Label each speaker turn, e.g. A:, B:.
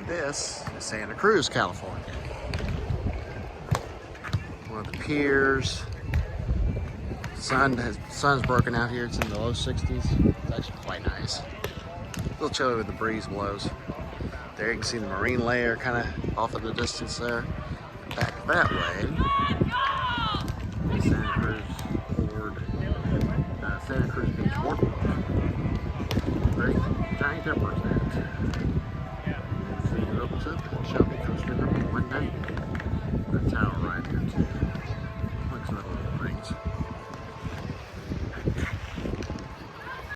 A: And this is Santa Cruz, California. One of the piers. Sun's broken out here. It's in the low 60s. It's actually quite nice. A little chilly with the breeze blows. There you can see the marine layer kind of off in the distance there. Back that way is Santa Cruz Santa Cruz Beach Boardwalk. Very giant airport there. See, it opens up and shall be coasted up one day.